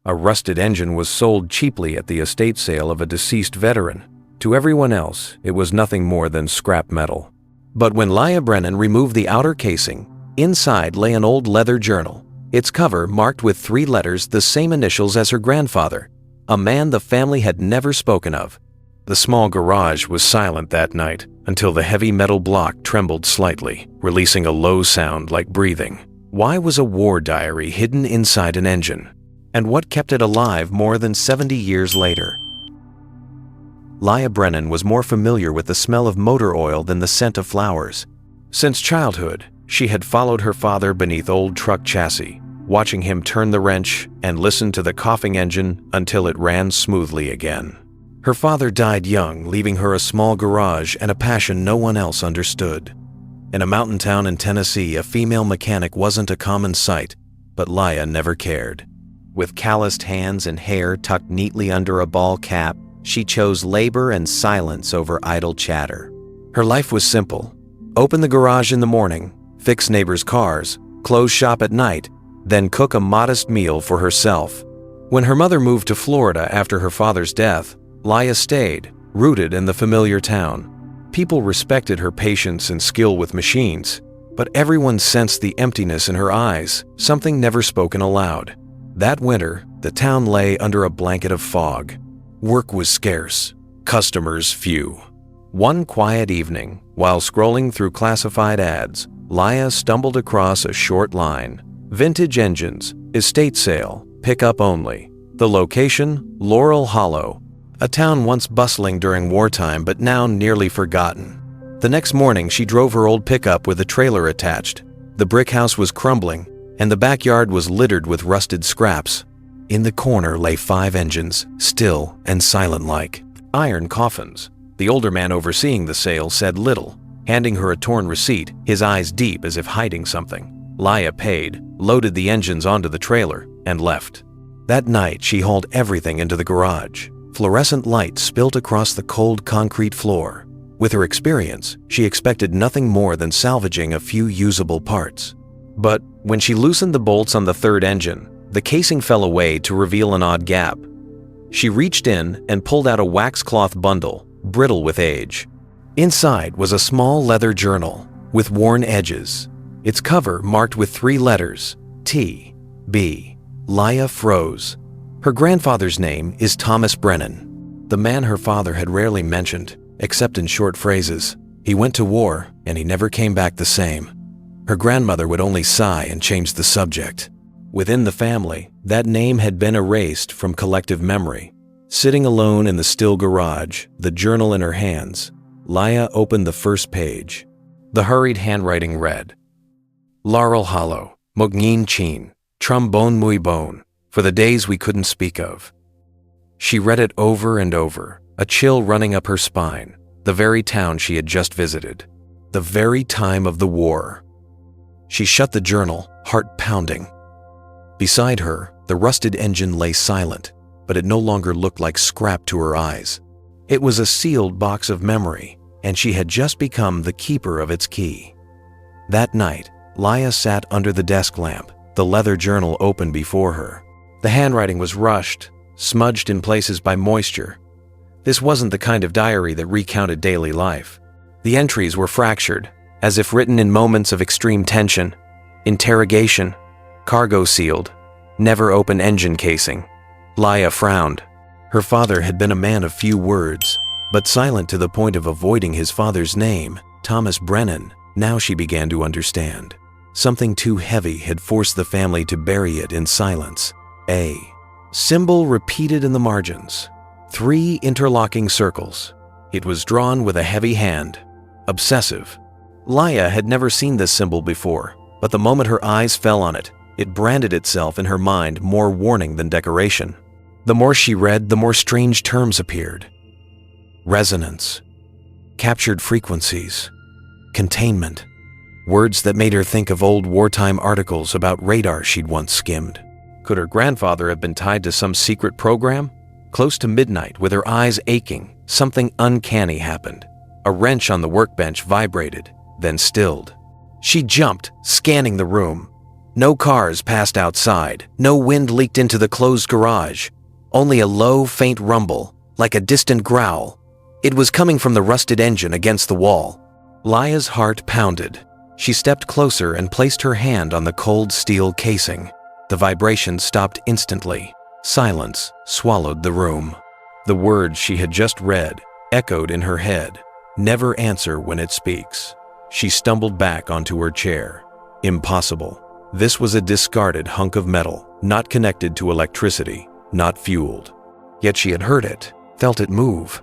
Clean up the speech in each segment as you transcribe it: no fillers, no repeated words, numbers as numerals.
A rusted engine was sold cheaply at the estate sale of a deceased veteran. To everyone else, it was nothing more than scrap metal. But when Laya Brennan removed the outer casing, inside lay an old leather journal, its cover marked with 3 letters, the same initials as her grandfather, a man the family had never spoken of. The small garage was silent that night until the heavy metal block trembled slightly, releasing a low sound like breathing. Why was a war diary hidden inside an engine? And what kept it alive more than 70 years later? Laya Brennan was more familiar with the smell of motor oil than the scent of flowers. Since childhood, she had followed her father beneath old truck chassis, watching him turn the wrench and listen to the coughing engine until it ran smoothly again. Her father died young, leaving her a small garage and a passion no one else understood. In a mountain town in Tennessee, a female mechanic wasn't a common sight, but Laya never cared. With calloused hands and hair tucked neatly under a ball cap, she chose labor and silence over idle chatter. Her life was simple. Open the garage in the morning, fix neighbors' cars, close shop at night, then cook a modest meal for herself. When her mother moved to Florida after her father's death, Laya stayed, rooted in the familiar town. People respected her patience and skill with machines, but everyone sensed the emptiness in her eyes, something never spoken aloud. That winter, the town lay under a blanket of fog. Work was scarce, customers few. One quiet evening, while scrolling through classified ads, Laya stumbled across a short line. Vintage engines, estate sale, pickup only. The location, Laurel Hollow, a town once bustling during wartime but now nearly forgotten. The next morning, she drove her old pickup with a trailer attached. The brick house was crumbling, and the backyard was littered with rusted scraps. In the corner lay 5 engines, still and silent-like. Iron coffins. The older man overseeing the sale said little, handing her a torn receipt, his eyes deep as if hiding something. Laya paid, loaded the engines onto the trailer, and left. That night, she hauled everything into the garage. Fluorescent light spilt across the cold concrete floor. With her experience, she expected nothing more than salvaging a few usable parts. But when she loosened the bolts on the 3rd engine, the casing fell away to reveal an odd gap. She reached in and pulled out a waxcloth bundle, brittle with age. Inside was a small leather journal with worn edges, its cover marked with 3 letters, T, B. Laya froze. Her grandfather's name is Thomas Brennan, the man her father had rarely mentioned, except in short phrases. He went to war, and he never came back the same. Her grandmother would only sigh and change the subject. Within the family, that name had been erased from collective memory. Sitting alone in the still garage, the journal in her hands, Laya opened the first page. The hurried handwriting read, Laurel Hollow, Mugnin Chin, Trombone Muy Bone, for the days we couldn't speak of. She read it over and over, a chill running up her spine, the very town she had just visited, the very time of the war. She shut the journal, heart pounding. Beside her, the rusted engine lay silent, but it no longer looked like scrap to her eyes. It was a sealed box of memory, and she had just become the keeper of its key. That night, Laya sat under the desk lamp, the leather journal open before her. The handwriting was rushed, smudged in places by moisture. This wasn't the kind of diary that recounted daily life. The entries were fractured, as if written in moments of extreme tension. Interrogation, cargo sealed, never open engine casing. Laya frowned. Her father had been a man of few words, but silent to the point of avoiding his father's name, Thomas Brennan. Now she began to understand. Something too heavy had forced the family to bury it in silence. A symbol repeated in the margins. 3 interlocking circles. It was drawn with a heavy hand. Obsessive. Laya had never seen this symbol before, but the moment her eyes fell on it, it branded itself in her mind more warning than decoration. The more she read, the more strange terms appeared. Resonance. Captured frequencies. Containment. Words that made her think of old wartime articles about radar she'd once skimmed. Could her grandfather have been tied to some secret program? Close to midnight, with her eyes aching, something uncanny happened. A wrench on the workbench vibrated, then stilled. She jumped, scanning the room. No cars passed outside, no wind leaked into the closed garage. Only a low, faint rumble, like a distant growl. It was coming from the rusted engine against the wall. Laya's heart pounded. She stepped closer and placed her hand on the cold steel casing. The vibration stopped instantly. Silence swallowed the room. The words she had just read echoed in her head. Never answer when it speaks. She stumbled back onto her chair. Impossible. This was a discarded hunk of metal, not connected to electricity, not fueled. Yet she had heard it, felt it move.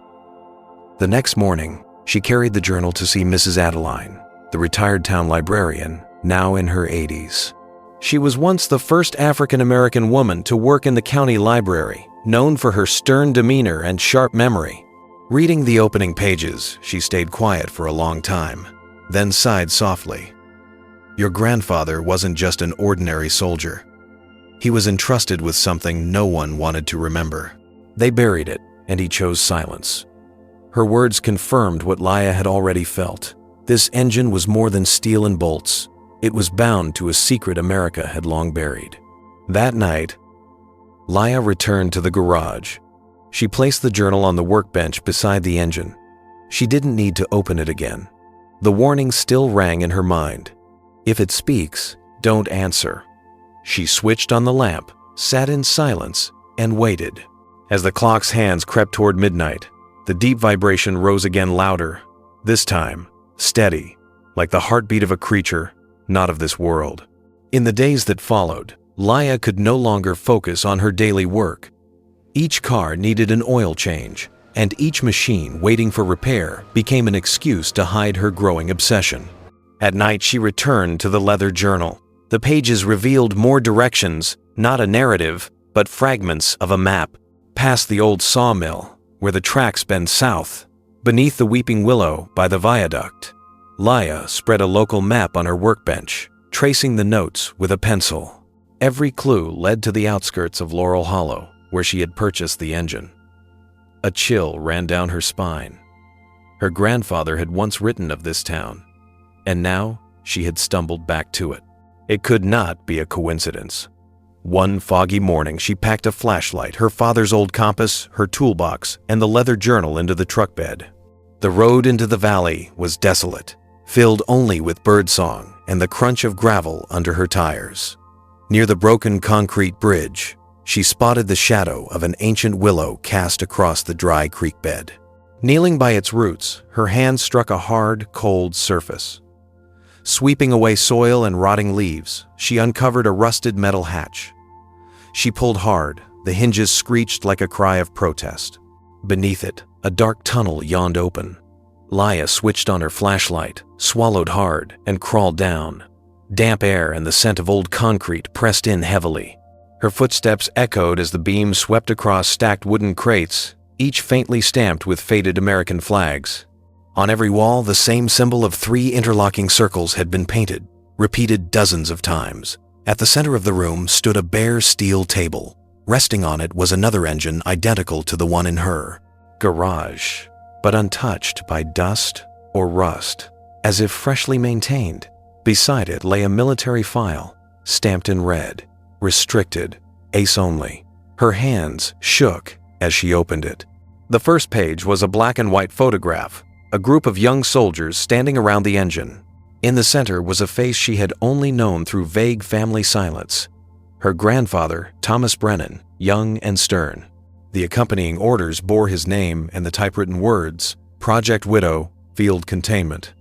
The next morning, she carried the journal to see Mrs. Adeline, the retired town librarian, now in her 80s. She was once the first African-American woman to work in the county library, known for her stern demeanor and sharp memory. Reading the opening pages, she stayed quiet for a long time, then sighed softly. Your grandfather wasn't just an ordinary soldier. He was entrusted with something no one wanted to remember. They buried it, and he chose silence. Her words confirmed what Laya had already felt. This engine was more than steel and bolts. It was bound to a secret America had long buried. That night, Laya returned to the garage. She placed the journal on the workbench beside the engine. She didn't need to open it again. The warning still rang in her mind. If it speaks, don't answer. She switched on the lamp, sat in silence, and waited. As the clock's hands crept toward midnight, the deep vibration rose again louder, this time steady, like the heartbeat of a creature not of this world. In the days that followed, Laya could no longer focus on her daily work. Each car needed an oil change, and each machine waiting for repair became an excuse to hide her growing obsession. At night, she returned to the leather journal. The pages revealed more directions, not a narrative, but fragments of a map. Past the old sawmill, where the tracks bend south, beneath the weeping willow by the viaduct. Laya spread a local map on her workbench, tracing the notes with a pencil. Every clue led to the outskirts of Laurel Hollow, where she had purchased the engine. A chill ran down her spine. Her grandfather had once written of this town, and now she had stumbled back to it. It could not be a coincidence. One foggy morning, she packed a flashlight, her father's old compass, her toolbox, and the leather journal into the truck bed. The road into the valley was desolate, filled only with birdsong and the crunch of gravel under her tires. Near the broken concrete bridge, she spotted the shadow of an ancient willow cast across the dry creek bed. Kneeling by its roots, her hand struck a hard, cold surface. Sweeping away soil and rotting leaves, she uncovered a rusted metal hatch. She pulled hard, the hinges screeched like a cry of protest. Beneath it, a dark tunnel yawned open. Laya switched on her flashlight, swallowed hard, and crawled down. Damp air and the scent of old concrete pressed in heavily. Her footsteps echoed as the beam swept across stacked wooden crates, each faintly stamped with faded American flags. On every wall, the same symbol of 3 interlocking circles had been painted, repeated dozens of times. At the center of the room stood a bare steel table. Resting on it was another engine identical to the one in her garage, but untouched by dust or rust, as if freshly maintained. Beside it lay a military file, stamped in red, restricted, ace only. Her hands shook as she opened it. The first page was a black and white photograph, a group of young soldiers standing around the engine. In the center was a face she had only known through vague family silence. Her grandfather, Thomas Brennan, young and stern. The accompanying orders bore his name and the typewritten words, Project Widow, Field Containment.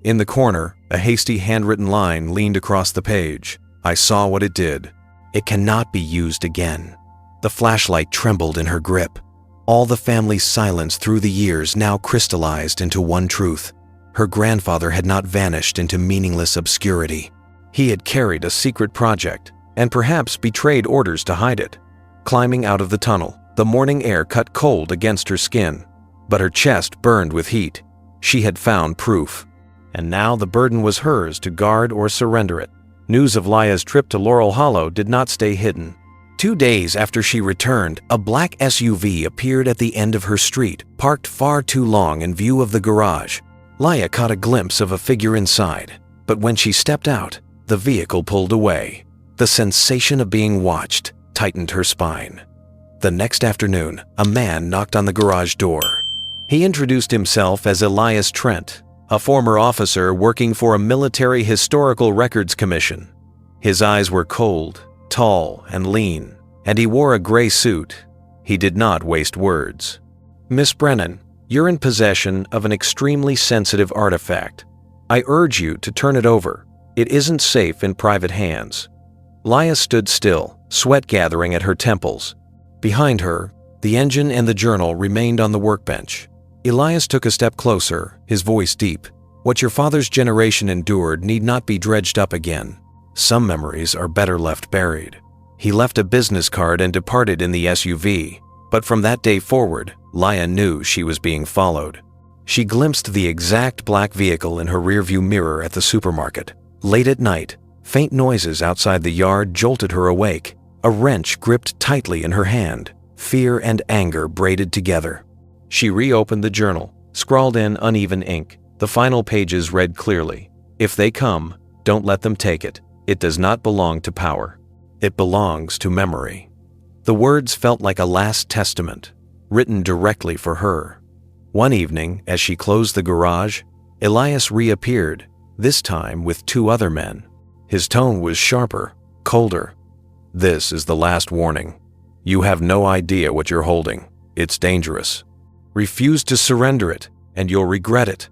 In the corner, a hasty handwritten line leaned across the page. I saw what it did. It cannot be used again. The flashlight trembled in her grip. All the family's silence through the years now crystallized into one truth. Her grandfather had not vanished into meaningless obscurity. He had carried a secret project, and perhaps betrayed orders to hide it. Climbing out of the tunnel, the morning air cut cold against her skin, but her chest burned with heat. She had found proof, and now the burden was hers to guard or surrender it. News of Laya's trip to Laurel Hollow did not stay hidden. 2 days after she returned, a black SUV appeared at the end of her street, parked far too long in view of the garage. Laya caught a glimpse of a figure inside, but when she stepped out, the vehicle pulled away. The sensation of being watched tightened her spine. The next afternoon, a man knocked on the garage door. He introduced himself as Elias Trent, a former officer working for a military historical records commission. His eyes were cold, tall, and lean, and he wore a gray suit. He did not waste words. "Miss Brennan, you're in possession of an extremely sensitive artifact. I urge you to turn it over. It isn't safe in private hands." Laya stood still, sweat gathering at her temples. Behind her, the engine and the journal remained on the workbench. Elias took a step closer, his voice deep. "What your father's generation endured need not be dredged up again. Some memories are better left buried." He left a business card and departed in the SUV, but from that day forward, Laya knew she was being followed. She glimpsed the exact black vehicle in her rearview mirror at the supermarket. Late at night, faint noises outside the yard jolted her awake. A wrench gripped tightly in her hand, fear and anger braided together. She reopened the journal, scrawled in uneven ink. The final pages read clearly, "If they come, don't let them take it. It does not belong to power. It belongs to memory." The words felt like a last testament, written directly for her. One evening, as she closed the garage, Elias reappeared, this time with 2 other men. His tone was sharper, colder. "This is the last warning. You have no idea what you're holding. It's dangerous. Refuse to surrender it, and you'll regret it."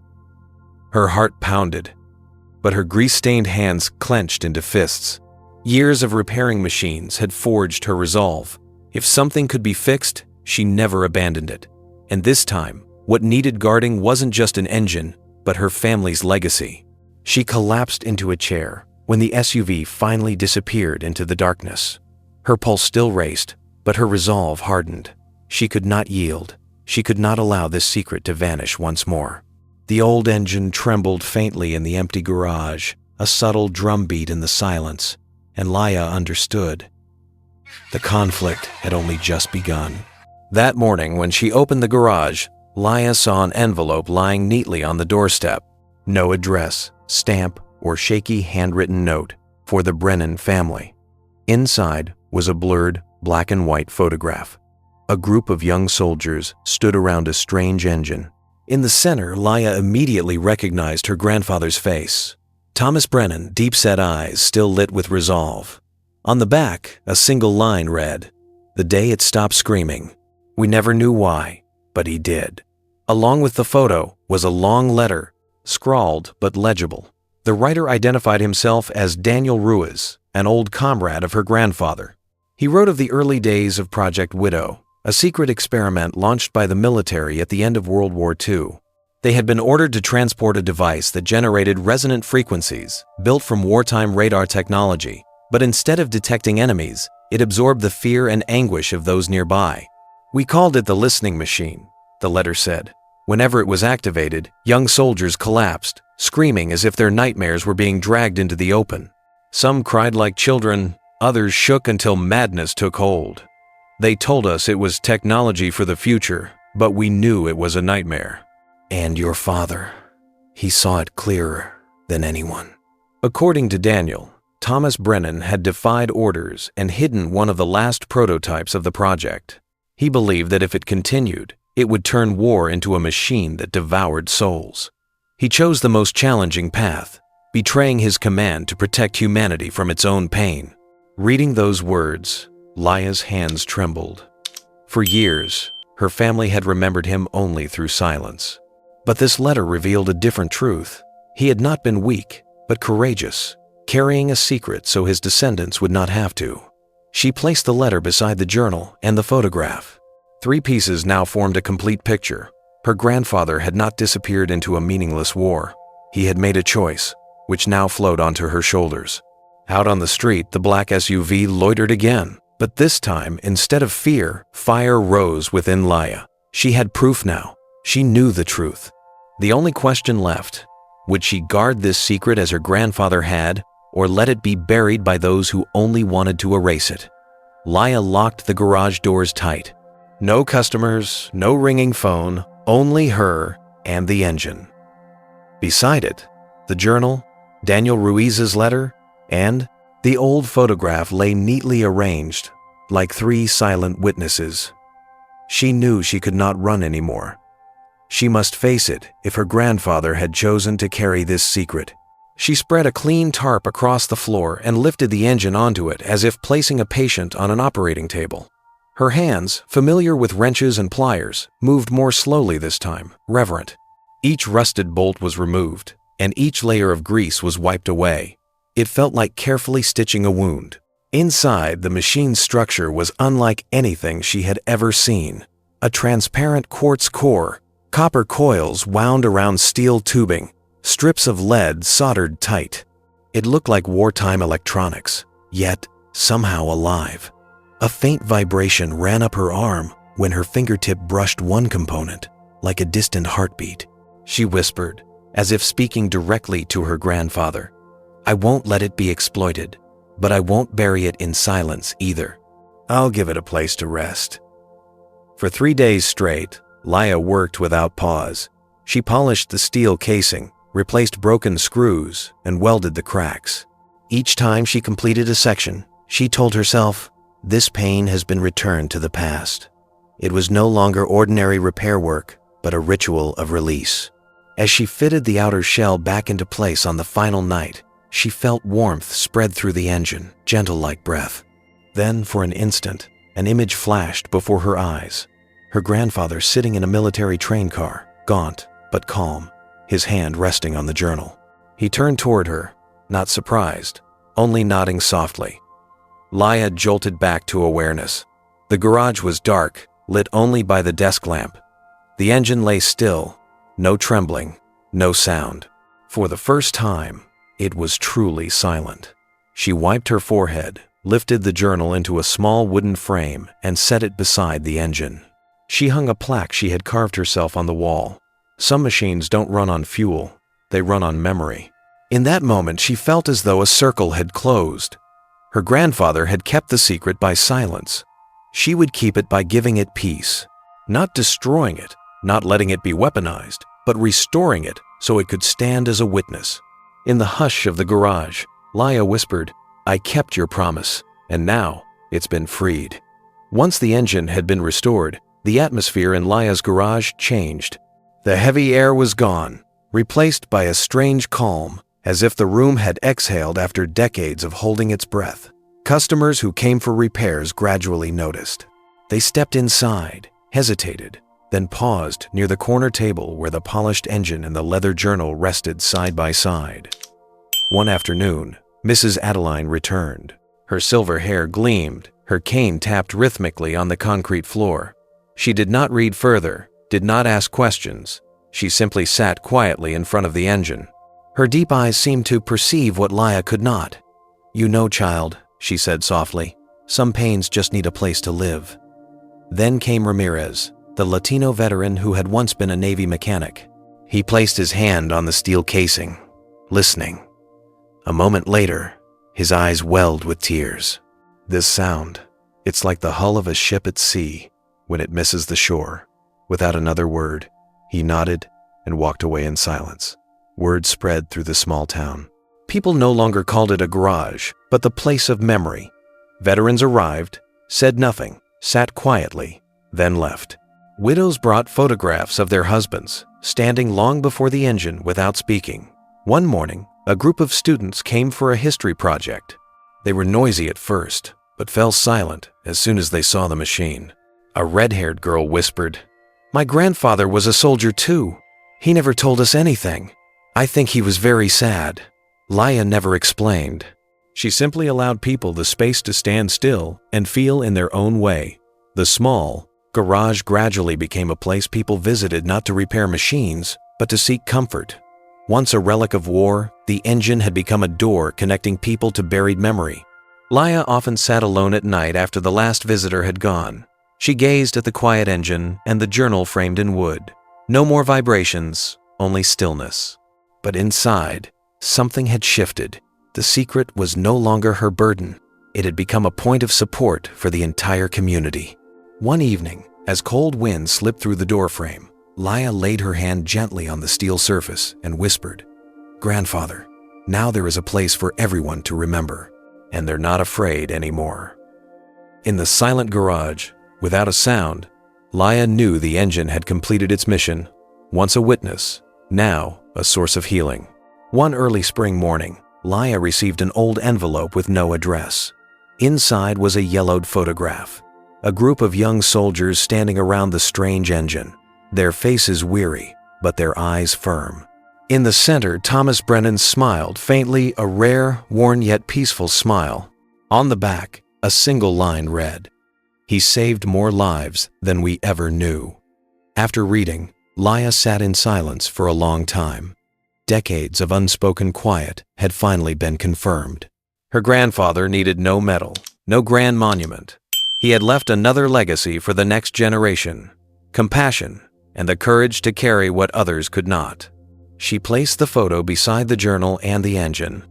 Her heart pounded, but her grease-stained hands clenched into fists. Years of repairing machines had forged her resolve. If something could be fixed, she never abandoned it. And this time, what needed guarding wasn't just an engine, but her family's legacy. She collapsed into a chair when the SUV finally disappeared into the darkness. Her pulse still raced, but her resolve hardened. She could not yield. She could not allow this secret to vanish once more. The old engine trembled faintly in the empty garage, a subtle drumbeat in the silence, and Laya understood. The conflict had only just begun. That morning, when she opened the garage, Laya saw an envelope lying neatly on the doorstep. No address, stamp, or shaky handwritten note for the Brennan family. Inside was a blurred, black-and-white photograph. A group of young soldiers stood around a strange engine. In the center, Laya immediately recognized her grandfather's face. Thomas Brennan, deep-set eyes still lit with resolve. On the back, a single line read, "The day it stopped screaming. We never knew why, but he did." Along with the photo was a long letter, scrawled but legible. The writer identified himself as Daniel Ruiz, an old comrade of her grandfather. He wrote of the early days of Project WWII, a secret experiment launched by the military at the end of World War II. They had been ordered to transport a device that generated resonant frequencies, built from wartime radar technology, but instead of detecting enemies, it absorbed the fear and anguish of those nearby. "We called it the listening machine," the letter said. Whenever it was activated, young soldiers collapsed, screaming as if their nightmares were being dragged into the open. Some cried like children, others shook until madness took hold. They told us it was technology for the future, but we knew it was a nightmare. And your father, he saw it clearer than anyone. According to Daniel, Thomas Brennan had defied orders and hidden one of the last prototypes of the project. He believed that if it continued, it would turn war into a machine that devoured souls. He chose the most challenging path, betraying his command to protect humanity from its own pain. Reading those words, Laya's hands trembled. For years, her family had remembered him only through silence. But this letter revealed a different truth. He had not been weak, but courageous, carrying a secret so his descendants would not have to. She placed the letter beside the journal and the photograph. 3 pieces now formed a complete picture. Her grandfather had not disappeared into a meaningless war. He had made a choice, which now flowed onto her shoulders. Out on the street, the black SUV loitered again. But this time, instead of fear, fire rose within Laya. She had proof now. She knew the truth. The only question left, would she guard this secret as her grandfather had, or let it be buried by those who only wanted to erase it? Laya locked the garage doors tight. No customers, no ringing phone, only her and the engine. Beside it, the journal, Daniel Ruiz's letter, and The old photograph lay neatly arranged, like 3 silent witnesses. She knew she could not run anymore. She must face it if her grandfather had chosen to carry this secret. She spread a clean tarp across the floor and lifted the engine onto it as if placing a patient on an operating table. Her hands, familiar with wrenches and pliers, moved more slowly this time, reverent. Each rusted bolt was removed, and each layer of grease was wiped away. It felt like carefully stitching a wound. Inside, the machine's structure was unlike anything she had ever seen. A transparent quartz core, copper coils wound around steel tubing, strips of lead soldered tight. It looked like wartime electronics, yet somehow alive. A faint vibration ran up her arm when her fingertip brushed one component, like a distant heartbeat. She whispered, as if speaking directly to her grandfather, "I won't let it be exploited, but I won't bury it in silence either. I'll give it a place to rest." For 3 days straight, Laya worked without pause. She polished the steel casing, replaced broken screws, and welded the cracks. Each time she completed a section, she told herself, "This pain has been returned to the past." It was no longer ordinary repair work, but a ritual of release. As she fitted the outer shell back into place on the final night, she felt warmth spread through the engine, gentle like breath. Then, for an instant, an image flashed before her eyes. Her grandfather sitting in a military train car, gaunt but calm, his hand resting on the journal. He turned toward her, not surprised, only nodding softly. Laya jolted back to awareness. The garage was dark, lit only by the desk lamp. The engine lay still, no trembling, no sound. For the first time, it was truly silent. She wiped her forehead, lifted the journal into a small wooden frame, and set it beside the engine. She hung a plaque she had carved herself on the wall. Some machines don't run on fuel, they run on memory. In that moment, she felt as though a circle had closed. Her grandfather had kept the secret by silence. She would keep it by giving it peace, not destroying it, not letting it be weaponized, but restoring it so it could stand as a witness. In the hush of the garage, Laya whispered, "I kept your promise, and now it's been freed." Once the engine had been restored, the atmosphere in Laya's garage changed. The heavy air was gone, replaced by a strange calm, as if the room had exhaled after decades of holding its breath. Customers who came for repairs gradually noticed. They stepped inside, hesitated, then paused near the corner table where the polished engine and the leather journal rested side by side. One afternoon, Mrs. Adeline returned. Her silver hair gleamed, her cane tapped rhythmically on the concrete floor. She did not read further, did not ask questions. She simply sat quietly in front of the engine. Her deep eyes seemed to perceive what Laya could not. "You know, child," she said softly, "some pains just need a place to live." Then came Ramirez, the Latino veteran who had once been a Navy mechanic. He placed his hand on the steel casing, listening. A moment later, his eyes welled with tears. "This sound, it's like the hull of a ship at sea when it misses the shore." Without another word, he nodded and walked away in silence. Word spread through the small town. People no longer called it a garage, but the place of memory. Veterans arrived, said nothing, sat quietly, then left. Widows brought photographs of their husbands, standing long before the engine without speaking. One morning, a group of students came for a history project. They were noisy at first, but fell silent as soon as they saw the machine. A red-haired girl whispered, "My grandfather was a soldier too. He never told us anything. I think he was very sad." Laya never explained. She simply allowed people the space to stand still and feel in their own way. The small garage gradually became a place people visited not to repair machines, but to seek comfort. Once a relic of war, the engine had become a door connecting people to buried memory. Laya often sat alone at night after the last visitor had gone. She gazed at the quiet engine and the journal framed in wood. No more vibrations, only stillness. But inside, something had shifted. The secret was no longer her burden. It had become a point of support for the entire community. One evening, as cold wind slipped through the doorframe, Laya laid her hand gently on the steel surface and whispered, "Grandfather, now there is a place for everyone to remember." and they're not afraid anymore. In the silent garage, without a sound, Laya knew the engine had completed its mission, once a witness, now a source of healing. One early spring morning, Laya received an old envelope with no address. Inside was a yellowed photograph, a group of young soldiers standing around the strange engine, their faces weary, but their eyes firm. In the center, Thomas Brennan smiled faintly, a rare, worn yet peaceful smile. On the back, a single line read, "He saved more lives than we ever knew." After reading, Laya sat in silence for a long time. Decades of unspoken quiet had finally been confirmed. Her grandfather needed no medal, no grand monument. He had left another legacy for the next generation: compassion and the courage to carry what others could not. She placed the photo beside the journal and the engine.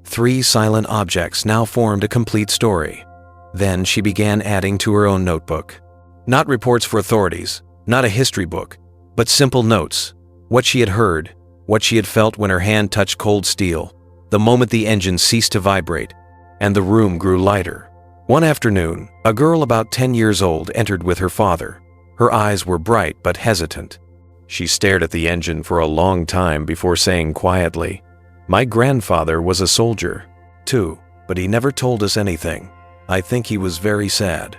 3 silent objects now formed a complete story. Then she began adding to her own notebook. Not reports for authorities, not a history book, but simple notes. What she had heard, what she had felt when her hand touched cold steel, the moment the engine ceased to vibrate, and the room grew lighter. One afternoon, a girl about 10 years old entered with her father. Her eyes were bright but hesitant. She stared at the engine for a long time before saying quietly, "My grandfather was a soldier, too, but he never told us anything. I think he was very sad."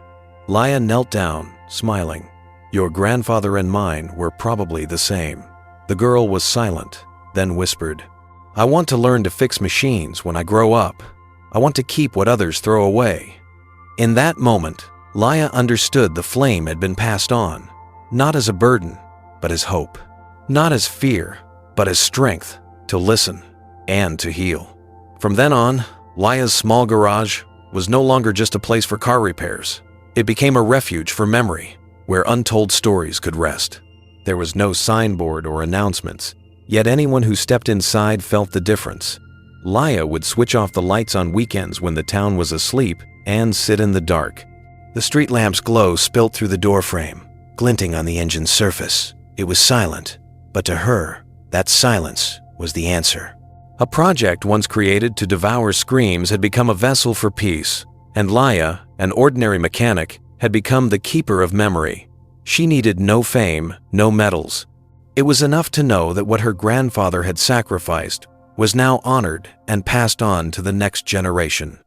Laya knelt down, smiling. "Your grandfather and mine were probably the same." The girl was silent, then whispered, "I want to learn to fix machines when I grow up. I want to keep what others throw away." In that moment, Laya understood the flame had been passed on, not as a burden, but as hope. Not as fear, but as strength to listen and to heal. From then on, Laya's small garage was no longer just a place for car repairs. It became a refuge for memory, where untold stories could rest. There was no signboard or announcements, yet anyone who stepped inside felt the difference. Laya would switch off the lights on weekends when the town was asleep and sit in the dark. The street lamp's glow spilt through the doorframe, glinting on the engine's surface. It was silent, but to her, that silence was the answer. A project once created to devour screams had become a vessel for peace, and Laya, an ordinary mechanic, had become the keeper of memory. She needed no fame, no medals. It was enough to know that what her grandfather had sacrificed was now honored and passed on to the next generation.